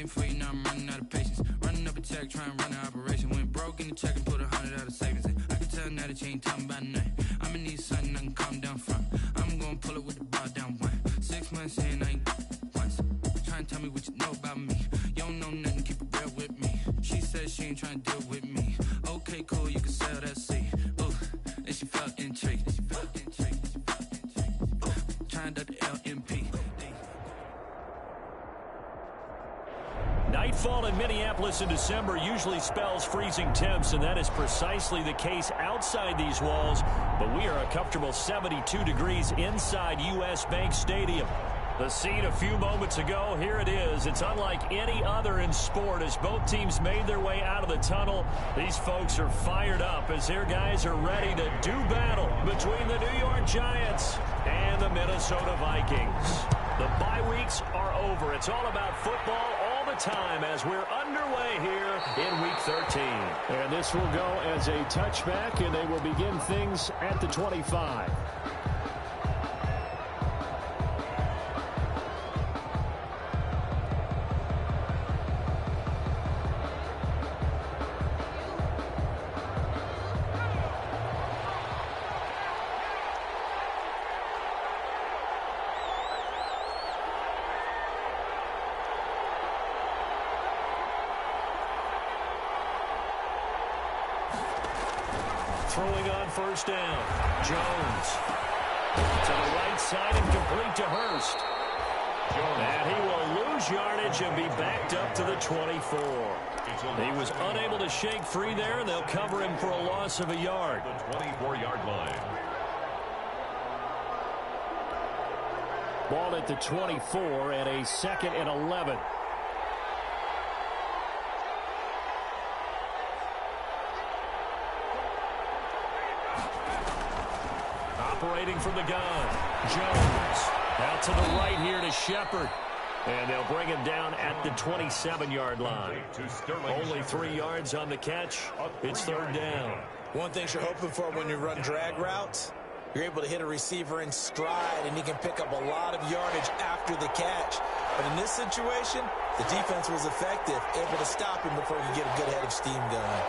waiting for you, now I'm running out of patience. Running up a check, trying to run an operation. Went broke in the check and put 100 out of savings in. I can tell now that you ain't talking about nothing. I'ma need something I can calm down from. I'm gonna pull it with the bar down one. 6 months in, I ain't once. Trying to tell me what you know about me. You don't know nothing, keep it real with me. She said she ain't trying to deal with me. Okay, cool, you can sell that seat. Ooh, and she felt intrigued. Trying to the LMP. Nightfall in Minneapolis in December usually spells freezing temps, and that is precisely the case outside these walls. But we are a comfortable 72 degrees inside U.S. Bank Stadium. The scene a few moments ago, here it is. It's unlike any other in sport as both teams made their way out of the tunnel. These folks are fired up as their guys are ready to do battle between the New York Giants and the Minnesota Vikings. The bye weeks are over. It's all about football all the time as we're underway here in Week 13. And this will go as a touchback, and they will begin things at the 25. Throwing on first down. Jones to the right side and complete to Hurst. And he will lose yardage and be backed up to the 24. He was unable to shake free there, and they'll cover him for a loss of a yard. The 24-yard line. Ball at the 24 and a 2nd and 11. Operating from the gun. Jones out to the right here to Shepard. And they'll bring him down at the 27-yard line. Only 3 yards on the catch. It's 3rd down. One thing you're hoping for when you run drag routes, you're able to hit a receiver in stride, and he can pick up a lot of yardage after the catch. But in this situation, the defense was effective, able to stop him before he could get a good head of steam going.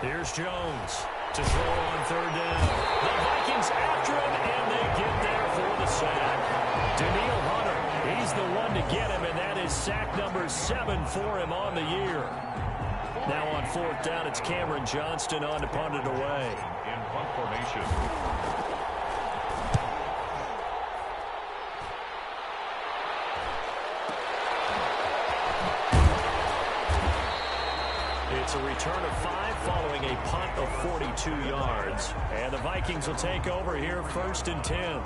Here's Jones to throw on 3rd down. The Vikings after him, and they get there for the sack. Daniil Hunter, he's the one to get him, and that is sack number 7 for him on the year. Now on 4th down, it's Cameron Johnston on to punt it away. In punt formation. It's a return of 5 following a punt of 42 yards. And the Vikings will take over here 1st and 10.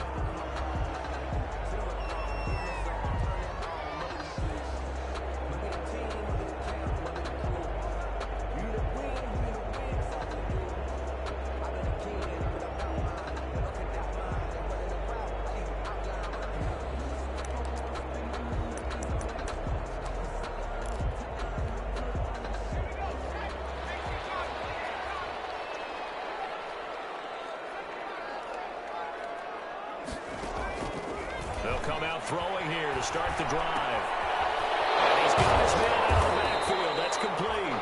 They'll come out throwing here to start the drive. And he's got his man out of the backfield. That's complete.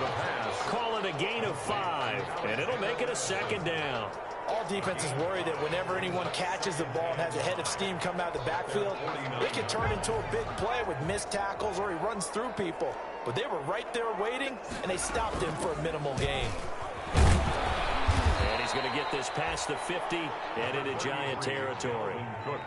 The pass. Call it a gain of 5, and it'll make it a 2nd down. All defenses worry that whenever anyone catches the ball and has a head of steam come out of the backfield, it can turn into a big play with missed tackles or he runs through people. But they were right there waiting, and they stopped him for a minimal gain. And he's going to get this past the 50 and into Giant territory.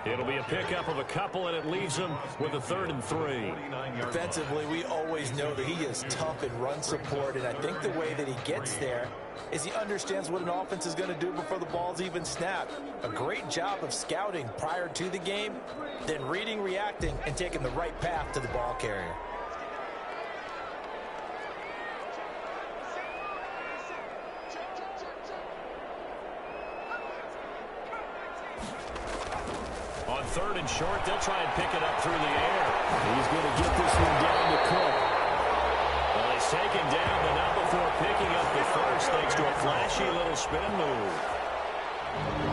It'll be a pickup of a couple, and it leaves him with a 3rd and 3. Defensively, we always know that he is tough in run support, and I think the way that he gets there is he understands what an offense is going to do before the ball's even snapped. A great job of scouting prior to the game, then reading, reacting, and taking the right path to the ball carrier. On 3rd and short, they'll try and pick it up through the air. He's going to get this one down to Cook. Well, he's taken down, but not before picking up pass thanks to a flashy little spin move.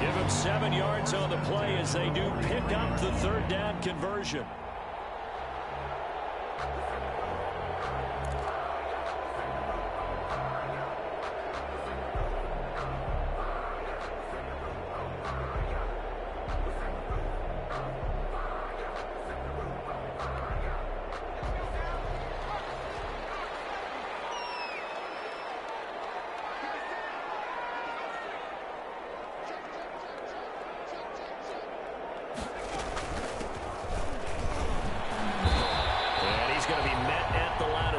Give him 7 yards on the play as they do pick up the third down conversion.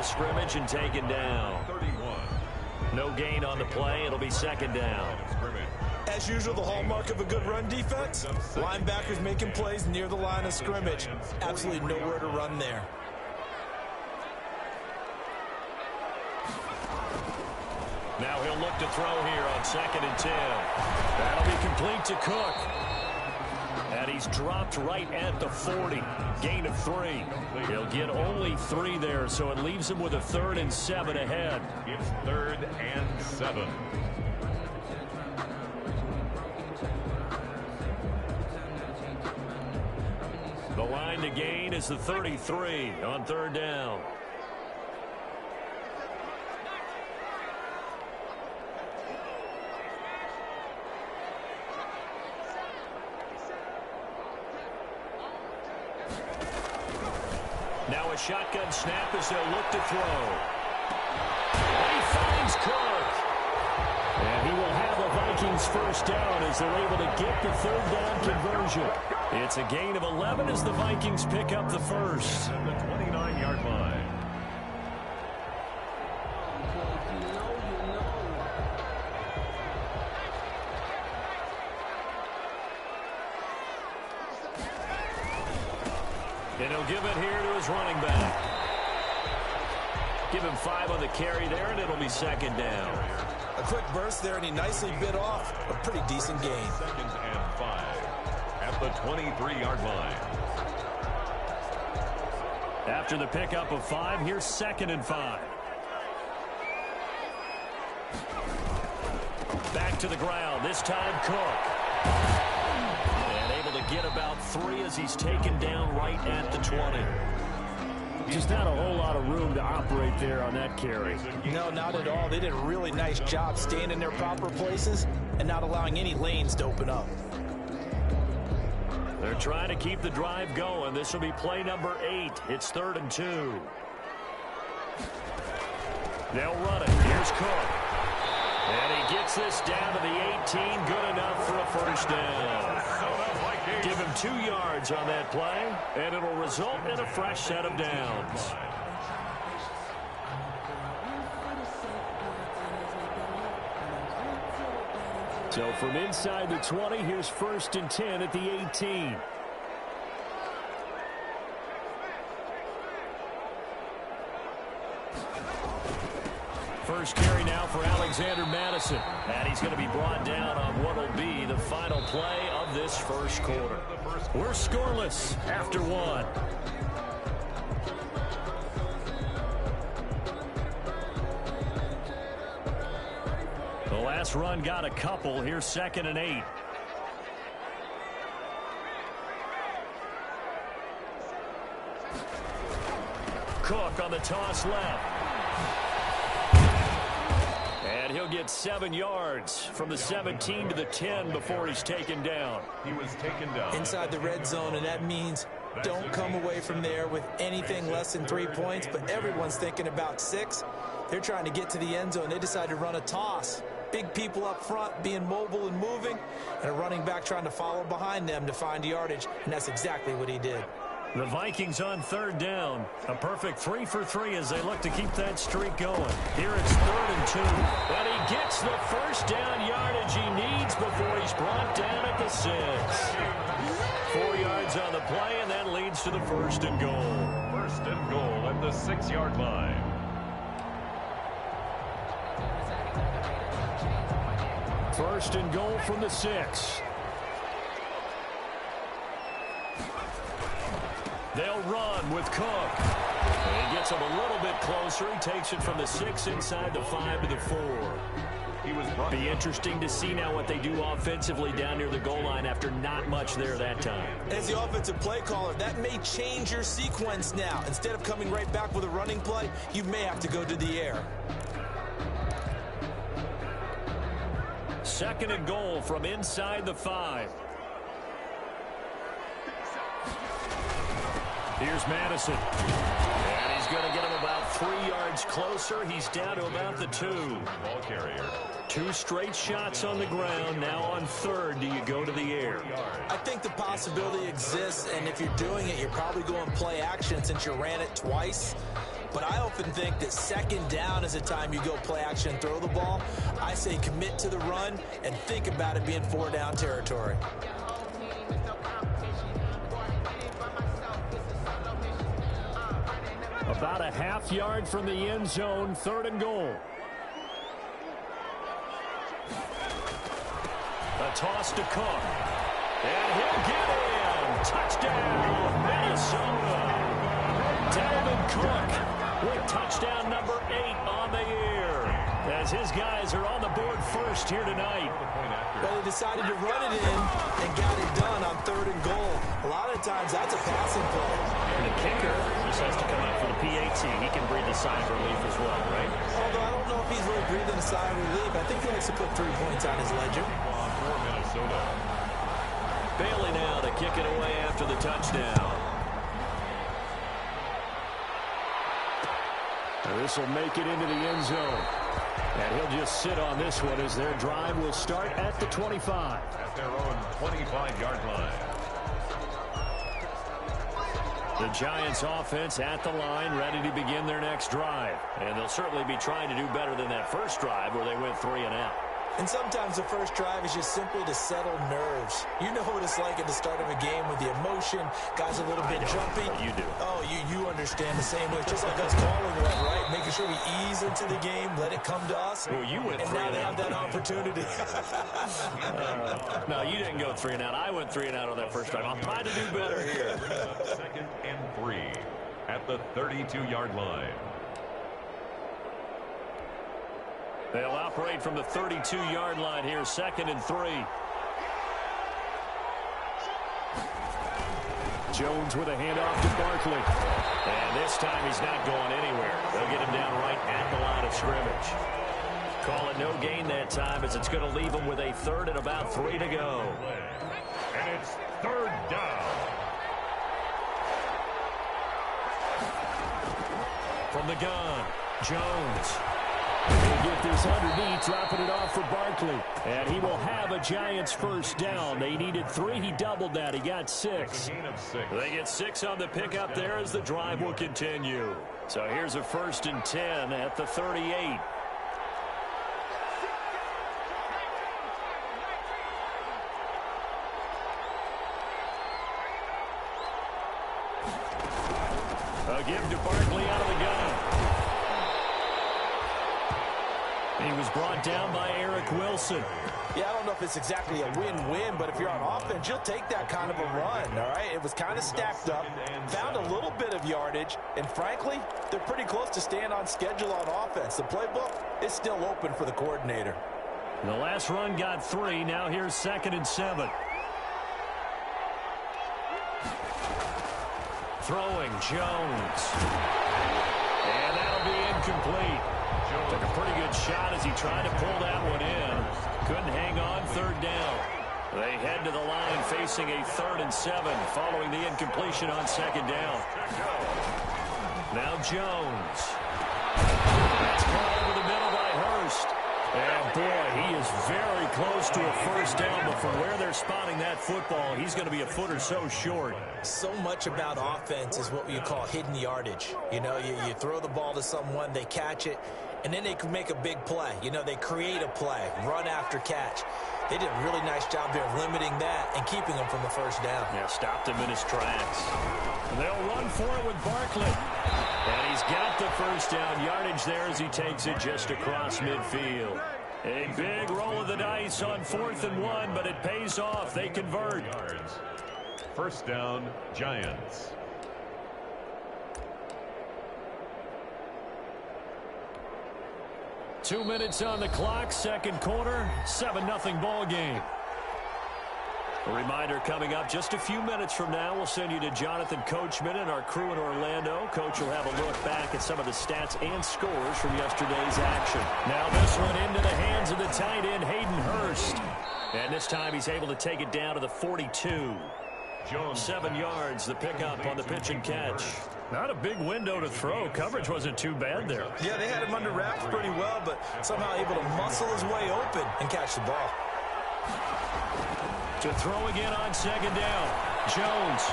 Scrimmage and taken down. 31. No gain on the play. It'll be second down. As usual, the hallmark of a good run defense, linebackers making plays near the line of scrimmage. Absolutely nowhere to run there. Now he'll look to throw here on 2nd and 10. That'll be complete to Cook. And he's dropped right at the 40. Gain of 3. He'll get only 3 there, so it leaves him with a 3rd and 7 ahead. It's 3rd and 7. The line to gain is the 33 on 3rd down. Now a shotgun snap as they'll look to throw. And he finds Cook. And he will have the Vikings first down as they're able to get the 3rd down conversion. It's a gain of 11 as the Vikings pick up the first. At the 29-yard line. And he'll give it here to his running back. Give him 5 on the carry there, and it'll be second down. A quick burst there, and he nicely bit off a pretty decent gain. 2nd and 5 at the 23-yard line. After the pickup of 5, here's 2nd and 5. Back to the ground, this time Cook. And able to get about 3 as he's taken down right at the 20. Just not a whole lot of room to operate there on that carry. No, not at all. They did a really nice job staying in their proper places and not allowing any lanes to open up. They're trying to keep the drive going. This will be play number 8. It's 3rd and 2. They'll run it. Here's Cook. And he gets this down to the 18. Good enough for a first down. Give him 2 yards on that play, and it'll result in a fresh set of downs. So from inside the 20, here's 1st and 10 at the 18. First carry now for Alexander Madison. And he's going to be brought down on what will be the final play of this first quarter. We're scoreless after 1. The last run got a couple. Here's 2nd and 8. Cook on the toss left. And he'll get 7 yards from the 17 to the 10 before he's taken down. He was taken down. Inside the red zone, and that means don't come away from there with anything less than 3 points, but everyone's thinking about 6. They're trying to get to the end zone. They decide to run a toss. Big people up front being mobile and moving, and a running back trying to follow behind them to find yardage, and that's exactly what he did. The Vikings on 3rd down. A perfect 3 for 3 as they look to keep that streak going. Here it's 3rd and 2. And he gets the first down yardage he needs before he's brought down at the 6. 4 yards on the play, and that leads to the 1st and goal. 1st and goal at the 6-yard line. First and goal from the 6. They'll run with Cook. And he gets him a little bit closer. He takes it from the 6 inside the 5 to the 4. He was brought Be interesting to see now what they do offensively down near the goal line after not much there that time. As the offensive play caller, that may change your sequence now. Instead of coming right back with a running play, you may have to go to the air. Second and goal from inside the 5. Here's Madison. And he's going to get him about 3 yards closer. He's down to about the 2. ball carrier. 2 straight shots on the ground. Now on third, do you go to the air? I think the possibility exists, and if you're doing it, you're probably going play action since you ran it twice. But I often think that second down is the time you go play action and throw the ball. I say commit to the run and think about it being 4 down territory. About a half yard from the end zone, third and goal. A toss to Cook. And he'll get in. Touchdown, Minnesota. Dalvin Cook with touchdown number 8 on the year. As his guys are on the board first here tonight. But they decided to run it in and got it done on third and goal. A lot of times that's a passing play. And the kicker just has to come out for the PAT. He can breathe a sigh of relief as well, right? Although I don't know if he's really breathing a sigh of relief. I think he likes to put 3 points on his ledger. For Minnesota. Bailey now to kick it away after the touchdown. This will make it into the end zone. And he'll just sit on this one as their drive will start at the 25. At their own 25-yard line. The Giants offense at the line, ready to begin their next drive. And they'll certainly be trying to do better than that first drive where they went 3 and out. And sometimes the first drive is just simply to settle nerves. You know what it's like at the start of a game with the emotion. Guys a little bit jumpy. You do. Oh, you understand the same way. Just like us calling one, right? Making sure we ease into the game, let it come to us. Well, you went and 3 now and they out. have that opportunity. No, you didn't go 3 and out. I went 3 and out on that first drive. I'm trying to do better here. 2nd and 3 at the 32-yard line. They'll operate from the 32-yard line here, 2nd and 3. Jones with a handoff to Barkley. And this time he's not going anywhere. They'll get him down right at the line of scrimmage. Call it no gain that time as it's going to leave him with a 3rd and about 3 to go. And it's 3rd down. From the gun, Jones. He'll get this underneath, dropping it off for Barkley. And he will have a Giants first down. They needed 3. He doubled that. He got 6. Gain of 6. They get 6 on the pickup there as the drive will continue. So here's a 1st and 10 at the 38. A give to Barkley out of the gun. He was brought down by Eric Wilson. Yeah, I don't know if it's exactly a win-win, but if you're on offense, you'll take that kind of a run, all right? It was kind of stacked up, found a little bit of yardage, and frankly, they're pretty close to staying on schedule on offense. The playbook is still open for the coordinator. The last run got 3. Now here's 2nd and 7. Throwing, Jones. And that'll be incomplete. Took a pretty good shot as he tried to pull that one in. Couldn't hang on, 3rd down. They head to the line facing a 3rd and 7 following the incompletion on 2nd down. Now Jones. That's caught over the middle by Hurst. And boy, he is very close to a first down, but from where they're spotting that football, he's going to be a foot or so short. So much about offense is what you call hidden yardage. You know, you throw the ball to someone, they catch it, and then they can make a big play. You know, they create a play, run after catch. They did a really nice job there of limiting that and keeping him from the first down. Yeah, stopped him in his tracks. And they'll run for it with Barkley. And he's got the first down yardage there as he takes it just across midfield. A big roll of the dice on 4th and 1, but it pays off. They convert. First down, Giants. 2 minutes on the clock, second quarter, 7-0 ball game. A reminder coming up just a few minutes from now. We'll send you to Jonathan Coachman and our crew in Orlando. Coach will have a look back at some of the stats and scores from yesterday's action. Now this one into the hands of the tight end, Hayden Hurst. And this time he's able to take it down to the 42. 7 yards, the pickup on the pitch and catch. Not a big window to throw. Coverage wasn't too bad there. Yeah, they had him under wraps pretty well, but somehow able to muscle his way open and catch the ball. To throw again on second down. Jones.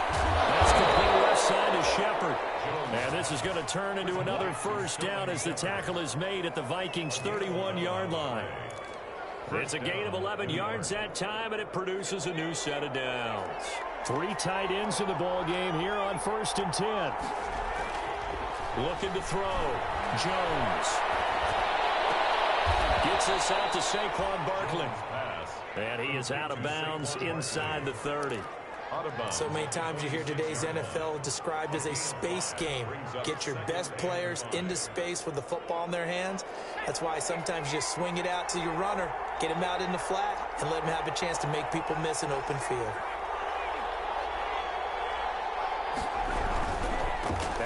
That's complete left side to Shepard. And this is going to turn into another first down as the tackle is made at the Vikings' 31-yard line. It's a gain of 11 yards that time, and it produces a new set of downs. 3 tight ends in the ball game here on 1st and 10. Looking to throw. Jones. Gets this out to Saquon Barkley. And he is out of bounds inside the 30. So many times you hear today's NFL described as a space game. Get your best players into space with the football in their hands. That's why sometimes you swing it out to your runner, get him out in the flat, and let him have a chance to make people miss an open field.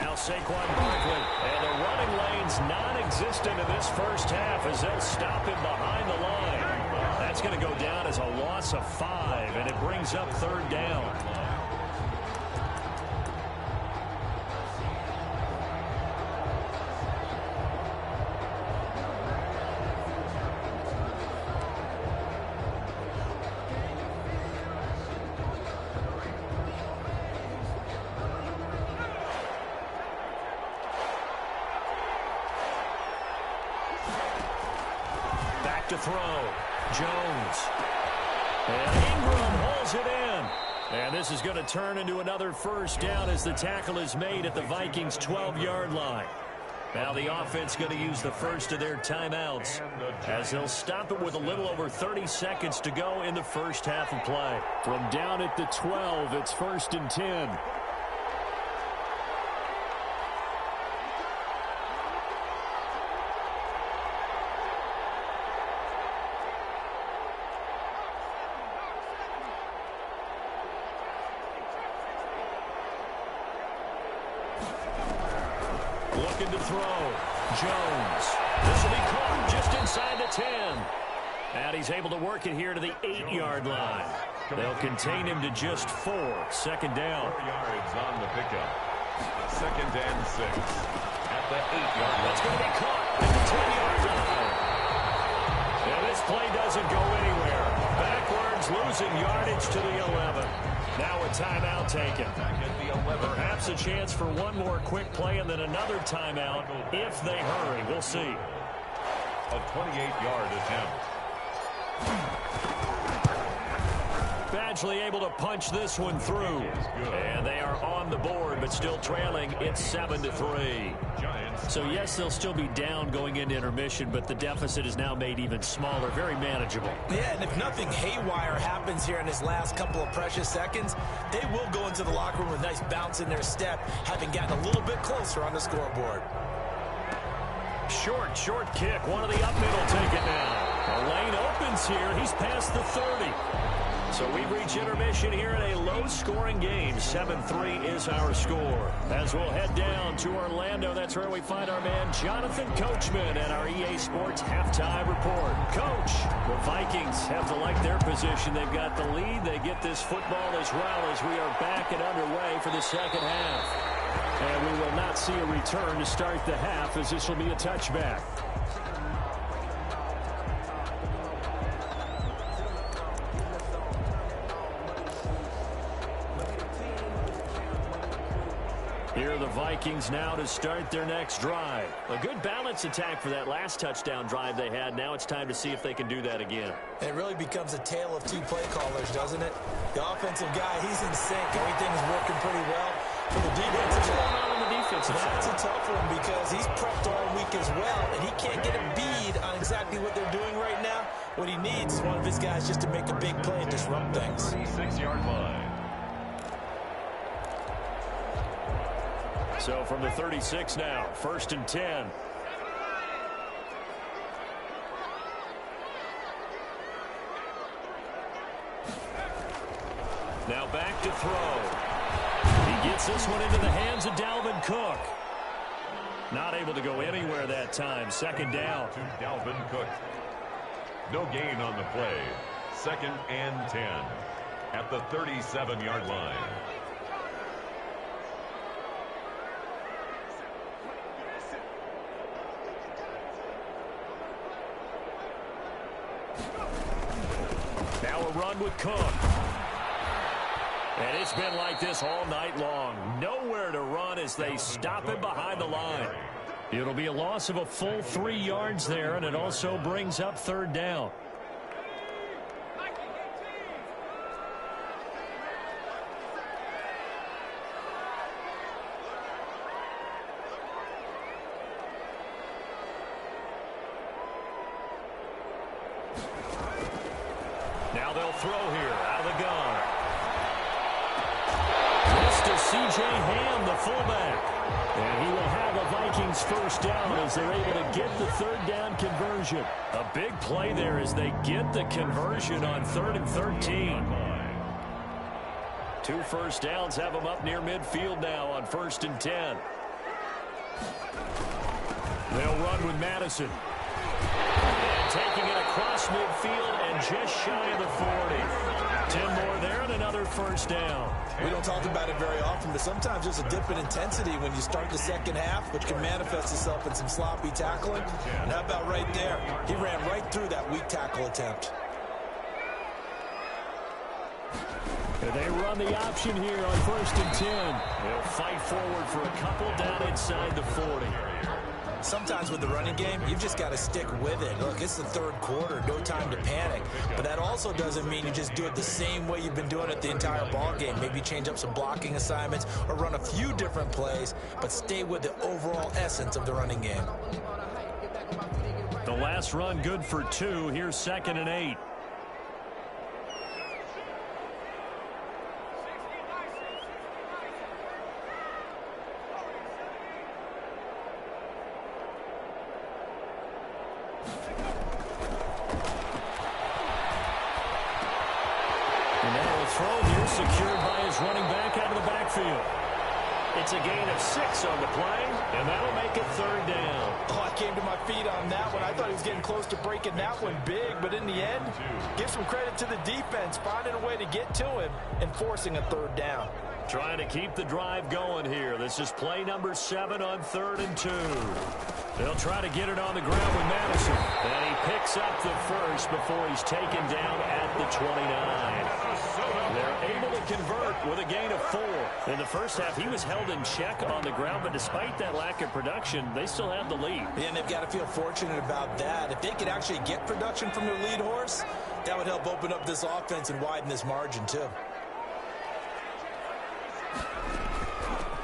Now Saquon Barkley. And the running lane's non-existent in this first half as they'll stop him behind the line. That's going to go down as a loss of 5, and it brings up 3rd down. Back to throw. Jones. And Ingram holds it in. And this is going to turn into another first down as the tackle is made at the Vikings' 12-yard line. Now the offense going to use the first of their timeouts as they'll stop it with a little over 30 seconds to go in the first half of play. From down at the 12, it's 1st and 10. Looking to throw. Jones. This will be caught just inside the 10. And he's able to work it here to the 8-yard line. They'll contain him to just 4. Second down. 4 yards on the pickup. 2nd and 6. At the 8-yard line. That's going to be caught at the 10-yard line. And this play doesn't go anywhere. Backwards, losing yardage to the 11. Now a timeout taken. Perhaps a chance for one more quick play and then another timeout if they hurry. We'll see. A 28-yard attempt. Badgley able to punch this one through. And they are on the board, but still trailing. It's 7-3. So, yes, they'll still be down going into intermission, but the deficit is now made even smaller, very manageable. Yeah, and if nothing haywire happens here in his last couple of precious seconds, they will go into the locker room with a nice bounce in their step, having gotten a little bit closer on the scoreboard. Short kick. One of the up middle take it now. The lane opens here. He's past the 30. So we reach intermission here in a low-scoring game. 7-3 is our score. As we'll head down to Orlando, that's where we find our man Jonathan Coachman and our EA Sports halftime report. Coach, the Vikings have to like their position. They've got the lead. They get this football as well as we are back and underway for the second half. And we will not see a return to start the half as this will be a touchback. Here are the Vikings now to start their next drive. A good balance attack for that last touchdown drive they had. Now it's time to see if they can do that again. It really becomes a tale of two play callers, doesn't it? The offensive guy, he's in sync. Everything's working pretty well. For the defensive side, on the defensive side, that's a tough one because he's prepped all week as well, and he can't get a bead on exactly what they're doing right now. What he needs is one of his guys just to make a big play and disrupt things. 36-yard line. So from the 36 now, 1st and 10. Now back to throw. He gets this one into the hands of Dalvin Cook. Not able to go anywhere that time. Second down. To Dalvin Cook. No gain on the play. 2nd and 10 at the 37-yard line. Now a run with Cook. And it's been like this all night long. Nowhere to run as they stop him behind the line. It'll be a loss of a full 3 yards there, and it also brings up 3rd down. Now they'll throw here out of the gun. This to C.J. Ham, the fullback. And he will have a Vikings first down as they're able to get the 3rd down conversion. A big play there as they get the conversion on 3rd and 13. 2 first downs have them up near midfield now on 1st and 10. They'll run with Madison. And taking it across midfield and just shy of the 40. 10 more there and another first down. We don't talk about it very often, but sometimes there's a dip in intensity when you start the second half, which can manifest itself in some sloppy tackling. And how about right there? He ran right through that weak tackle attempt. And they run the option here on 1st and 10. They'll fight forward for a couple down inside the 40. Sometimes with the running game, you've just got to stick with it. Look, it's the 3rd quarter, no time to panic. But that also doesn't mean you just do it the same way you've been doing it the entire ball game. Maybe change up some blocking assignments or run a few different plays, but stay with the overall essence of the running game. The last run good for 2. Here's 2nd and 8. Secured by his running back out of the backfield. It's a gain of 6 on the play, and that'll make it 3rd down. Oh, I came to my feet on that one. I thought he was getting close to breaking that one big, but in the end, give some credit to the defense, finding a way to get to him and forcing a 3rd down. Trying to keep the drive going here. This is play number 7 on 3rd and 2. They'll try to get it on the ground with Madison. And he picks up the first before he's taken down at the 29. They're able to convert with a gain of 4. In the first half, he was held in check on the ground, but despite that lack of production, they still have the lead. Yeah, and they've got to feel fortunate about that. If they could actually get production from their lead horse, that would help open up this offense and widen this margin, too.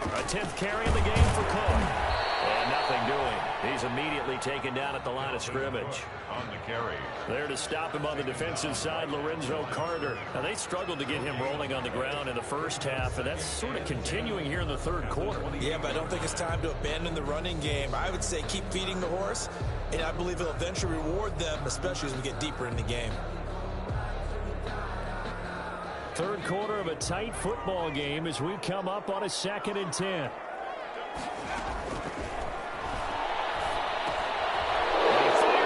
A 10th carry in the game for Cook. And nothing doing. He's immediately taken down at the line of scrimmage. On the carry. There to stop him on the defensive side, Lorenzo Carter. Now, they struggled to get him rolling on the ground in the first half, and that's sort of continuing here in the 3rd quarter. Yeah, but I don't think it's time to abandon the running game. I would say keep feeding the horse, and I believe he'll eventually reward them, especially as we get deeper in the game. 3rd quarter of a tight football game as we come up on a 2nd and 10.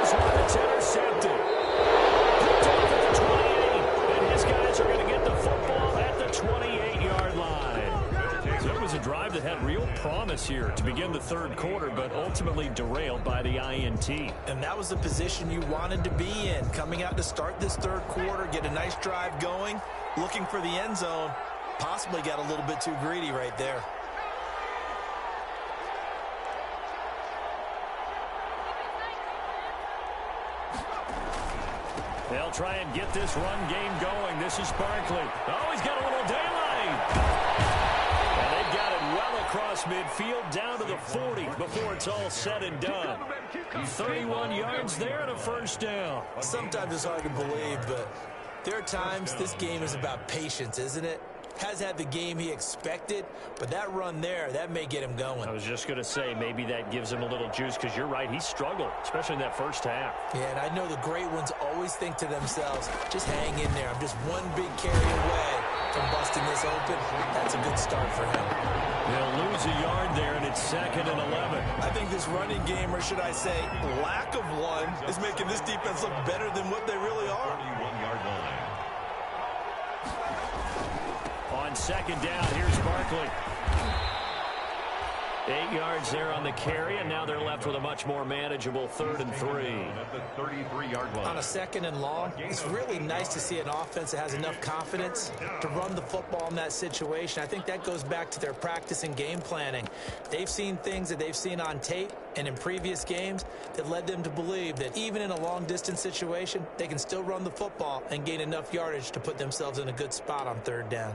It's intercepted. Picked off at the 28. And his guys are going to get the football at the 28-yard line. So it was a drive that had real promise here to begin the 3rd quarter, but ultimately derailed by the INT. And that was the position you wanted to be in. Coming out to start this 3rd quarter, get a nice drive going, looking for the end zone. Possibly got a little bit too greedy right there. They'll try and get this run game going. This is Barkley. Oh, he's got a little daylight. And they've got it well across midfield down to the 40 before it's all said and done. 31 yards there and a first down. Sometimes it's hard to believe, but there are times this game is about patience, isn't it? Has had the game he expected, but that run there, that may get him going. I was just going to say, maybe that gives him a little juice, because you're right, he struggled, especially in that first half. Yeah, and I know the great ones always think to themselves, just hang in there. I'm just one big carry away. from busting this open, that's a good start for him. They'll lose a yard there, and it's 2nd and 11. I think this running game, or should I say lack of one, is making this defense look better than what they really are. 41-yard line. On 2nd down, here's Barkley. 8 yards there on the carry, and now they're left with a much more manageable 3rd and 3. At the 33-yard line. On a 2nd and long, it's really nice to see an offense that has enough confidence to run the football in that situation. I think that goes back to their practice and game planning. They've seen things that they've seen on tape and in previous games that led them to believe that even in a long-distance situation, they can still run the football and gain enough yardage to put themselves in a good spot on 3rd down.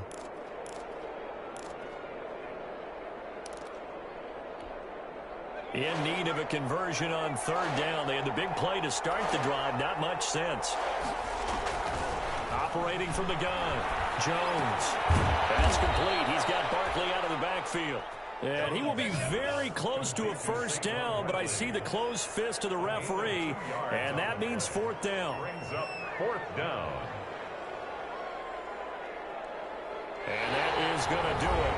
In need of a conversion on 3rd down. They had the big play to start the drive. Not much sense. Operating from the gun. Jones. That's complete. He's got Barkley out of the backfield. And he will be very close to a 1st down, but I see the closed fist of the referee, and that means 4th down. Brings up 4th down. And that is going to do it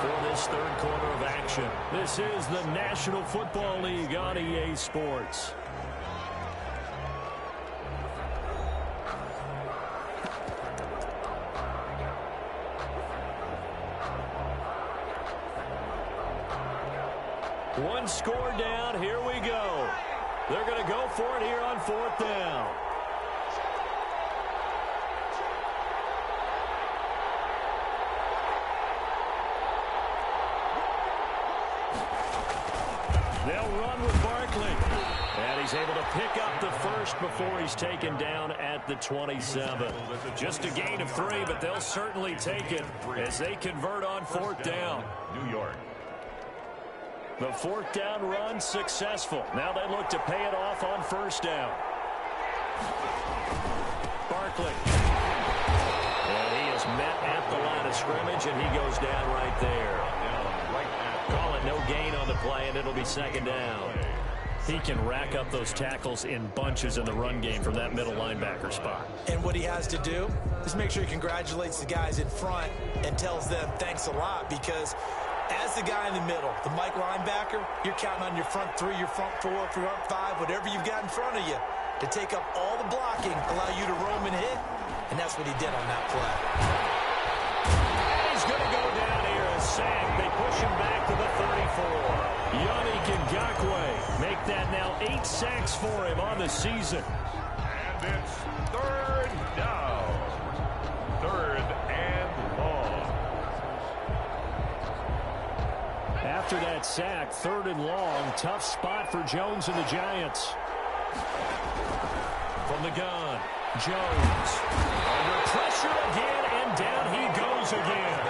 for this 3rd quarter of action. This is the National Football League on EA Sports. One score down. Here we go. They're going to go for it here on 4th down. They'll run with Barkley. And he's able to pick up the 1st before he's taken down at the 27. Just a gain of 3, but they'll certainly take it as they convert on 4th down. New York. The 4th down run successful. Now they look to pay it off on 1st down. Barkley. And he is met at the line of scrimmage, and he goes down right there. Call it no gain on the play, and it'll be 2nd down. He can rack up those tackles in bunches in the run game from that middle linebacker spot. And what he has to do is make sure he congratulates the guys in front and tells them thanks a lot, because as the guy in the middle, the Mike linebacker, you're counting on your front 3, your front 4, your front 5, whatever you've got in front of you to take up all the blocking, allow you to roam and hit, and that's what he did on that play. And he's going to go down here, a sack. They push him back to the 34. Yannick Ngakoue make that now 8 sacks for him on the season. And it's 3rd down. 3rd and long. After that sack, 3rd and long. Tough spot for Jones and the Giants. From the gun, Jones. Under pressure again, and down he goes again.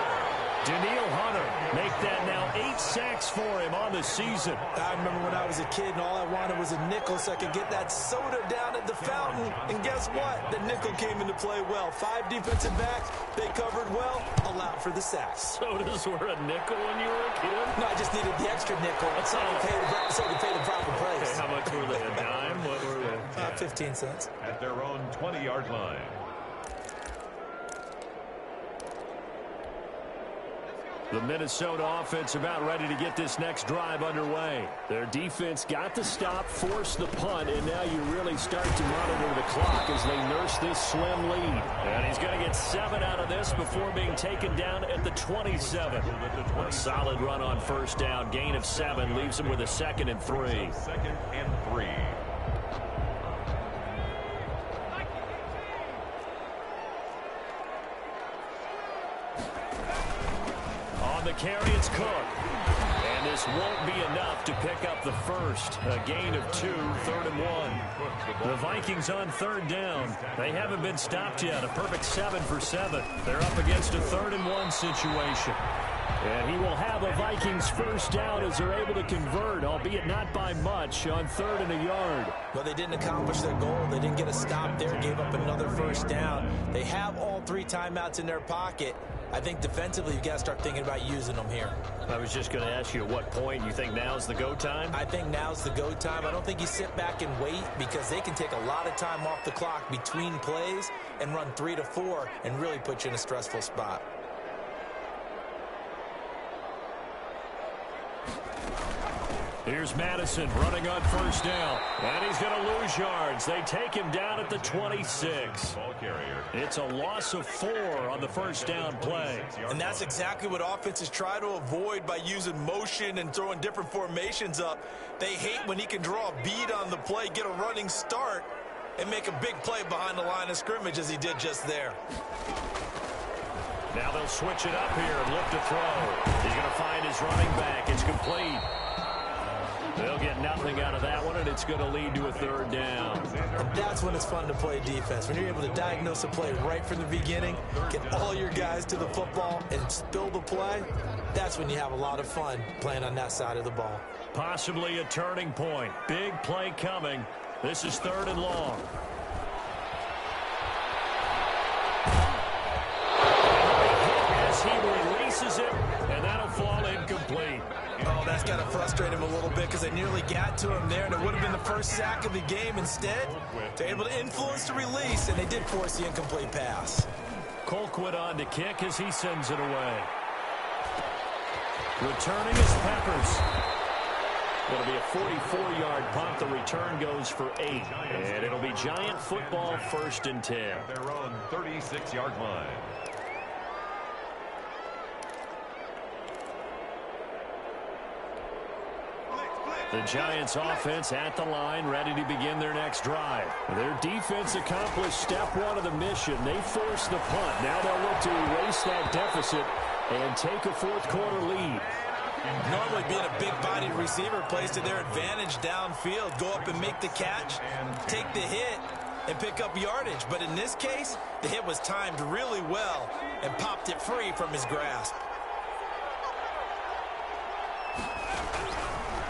Daniil Hunter make that now 8 sacks for him on the season. I remember when I was a kid and all I wanted was a nickel so I could get that soda down at the fountain. And guess what? The nickel came into play well. 5 defensive backs, they covered well, allowed for the sacks. Sodas were a nickel when you were a kid? No, I just needed the extra nickel so I could pay the proper price. Okay, how much were they? A dime? What were they? 15 cents. At their own 20-yard line. The Minnesota offense about ready to get this next drive underway. Their defense got the stop, forced the punt, and now you really start to monitor the clock as they nurse this slim lead. And he's going to get 7 out of this before being taken down at the 27. A solid run on 1st down. Gain of 7 leaves him with a 2nd and 3. 2nd and 3. On the carry, it's Cook. And this won't be enough to pick up the 1st. A gain of 2, 3rd and 1. The Vikings on 3rd down. They haven't been stopped yet. A perfect 7 for 7. They're up against a 3rd and 1 situation. And he will have a Vikings first down as they're able to convert, albeit not by much, on 3rd and a yard. Well, they didn't accomplish their goal. They didn't get a stop there, gave up another first down. They have all 3 timeouts in their pocket. I think defensively, you've got to start thinking about using them here. I was just going to ask you at what point you think now's the go time? I think now's the go time. I don't think you sit back and wait because they can take a lot of time off the clock between plays and run 3 to 4 and really put you in a stressful spot. Here's Madison running on first down. And he's going to lose yards. They take him down at the 26. It's a loss of 4 on the first down play. And that's exactly what offenses try to avoid by using motion and throwing different formations up. They hate when he can draw a bead on the play, get a running start, and make a big play behind the line of scrimmage as he did just there. Now they'll switch it up here and look to throw. He's going to find his running back. It's complete. They'll get nothing out of that one, and it's going to lead to a 3rd down. And that's when it's fun to play defense. When you're able to diagnose a play right from the beginning, get all your guys to the football, and spill the play, that's when you have a lot of fun playing on that side of the ball. Possibly a turning point. Big play coming. This is 3rd and long. As he releases it, and that'll fall incomplete. Oh, that's got to frustrate him a little bit because they nearly got to him there, and it would have been the first sack of the game. Instead, they're able to influence the release, and they did force the incomplete pass. Colquitt on to kick as he sends it away. Returning is Peppers. Going to be a 44-yard punt. The return goes for 8. And it'll be Giant football 1st and 10. Their own 36-yard line. The Giants offense at the line, ready to begin their next drive. Their defense accomplished step 1 of the mission. They forced the punt. Now they'll look to erase that deficit and take a 4th quarter lead. Normally being a big-bodied receiver plays to their advantage downfield. Go up and make the catch, take the hit, and pick up yardage. But in this case, the hit was timed really well and popped it free from his grasp.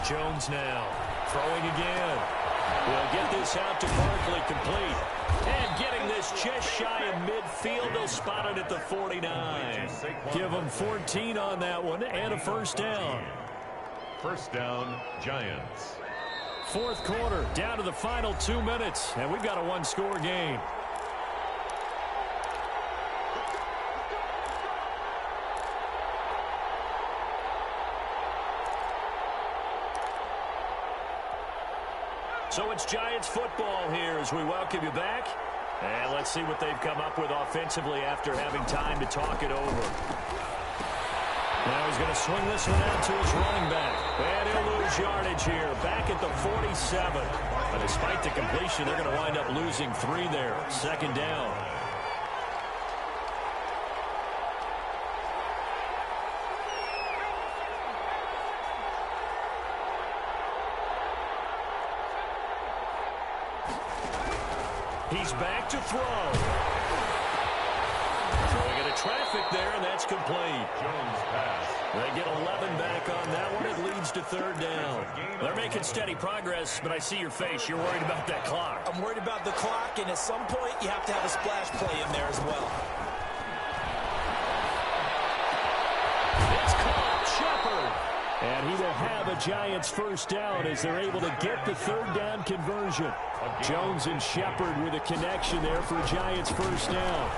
Jones now throwing again. We'll get this out to Barkley, complete. And getting this just shy of midfield. They'll spot it at the 49. Give them 14 on that one and a first down. First down, Giants. 4th quarter, down to the final 2 minutes, and we've got a 1-score game. So it's Giants football here as we welcome you back. And let's see what they've come up with offensively after having time to talk it over. Now he's going to swing this one out to his running back. And he'll lose yardage here, back at the 47. But despite the completion, they're going to wind up losing 3 there. 2nd down. He's back to throw. Throwing into traffic there, and that's complete. Jones pass. They get 11 back on that one. It leads to 3rd down. They're making steady progress, but I see your face. You're worried about that clock. I'm worried about the clock, and at some point, you have to have a splash play in there as well. It's caught. Shepard. And he will have a Giants first down as they're able to get the 3rd down conversion. Jones and Shepard with a connection there for Giants first down.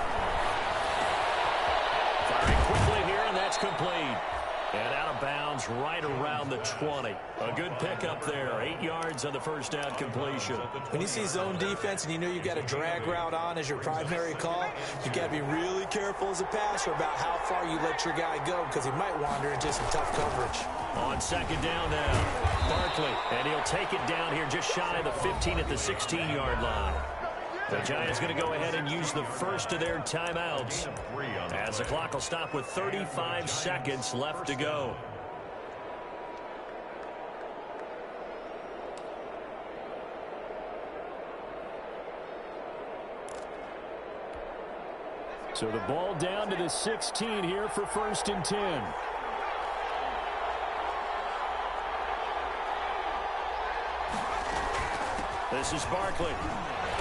Firing quickly here, and that's complete. And out of bounds right around the 20. A good pickup there. 8 yards on the first down completion. When you see zone defense and you know you've got a drag route on as your primary call, you've got to be really careful as a passer about how far you let your guy go because he might wander into some tough coverage. On 2nd down now, Barkley. And he'll take it down here just shy of the 15 at the 16-yard line. The Giants going to go ahead and use the first of their timeouts as the clock will stop with 35 seconds left to go. So the ball down to the 16 here for 1st and 10. This is Barkley.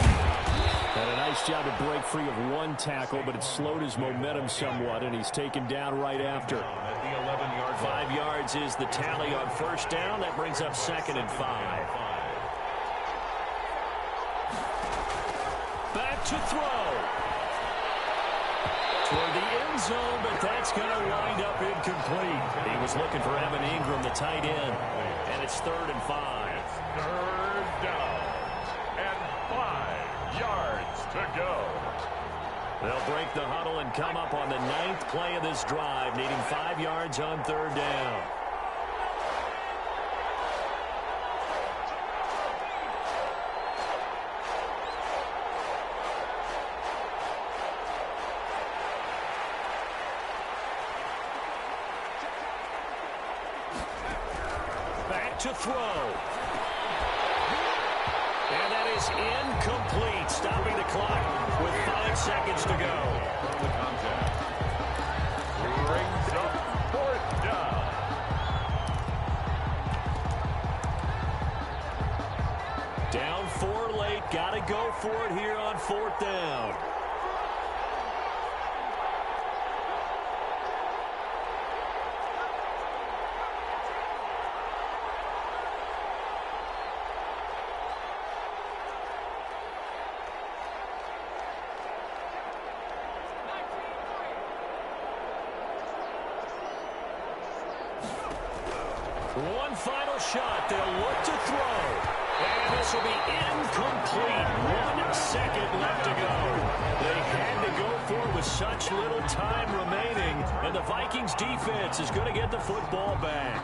And a nice job to break free of one tackle, but it slowed his momentum somewhat, and he's taken down right after. At the 11-yard 5 yards is the tally on first down. That brings up 2nd and 5. Back to throw. Toward the end zone, but that's going to wind up incomplete. He was looking for Evan Ingram, the tight end. And it's 3rd and 5. Third down and 5 yards to go. They'll break the huddle and come up on the 9th play of this drive, needing 5 yards on 3rd down. Back to throw. And that is incomplete, stopping the clock with 5 seconds to go. The contact brings up 4th down. Down 4 late, got to go for it here on 4th down. One final shot. They'll look to throw. And this will be incomplete. 1 second left to go. They had to go for it with such little time remaining. And the Vikings defense is going to get the football back.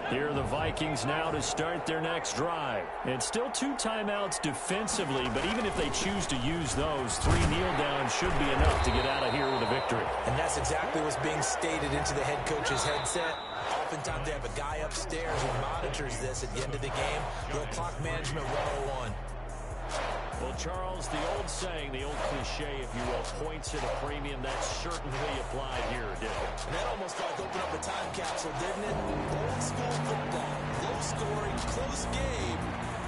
Here are the Vikings now to start their next drive. And still 2 timeouts defensively, but even if they choose to use those, 3 kneel downs should be enough to get out of here with a victory. And that's exactly what's being stated into the head coach's headset. Oftentimes they have a guy upstairs who monitors this at the end of the game. Little clock management 101. Well, Charles, the old saying, the old cliche, if you will, points at a premium, that certainly applied here, didn't it? And that almost like opened up a time capsule, didn't it? Old school football, low scoring, close game.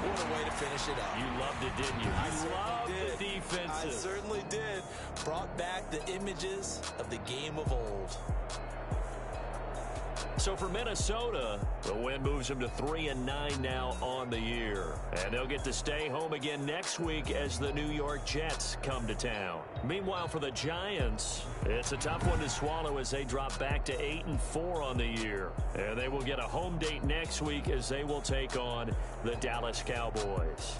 What a way to finish it up. You loved it, didn't you? I You loved the defensive. I certainly did. Brought back the images of the game of old. So for Minnesota, the win moves them to 3-9 now on the year. And they'll get to stay home again next week as the New York Jets come to town. Meanwhile, for the Giants, it's a tough one to swallow as they drop back to 8-4 on the year. And they will get a home date next week as they will take on the Dallas Cowboys.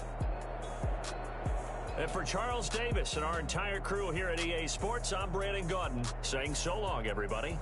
And for Charles Davis and our entire crew here at EA Sports, I'm Brandon Gaudin saying so long, everybody.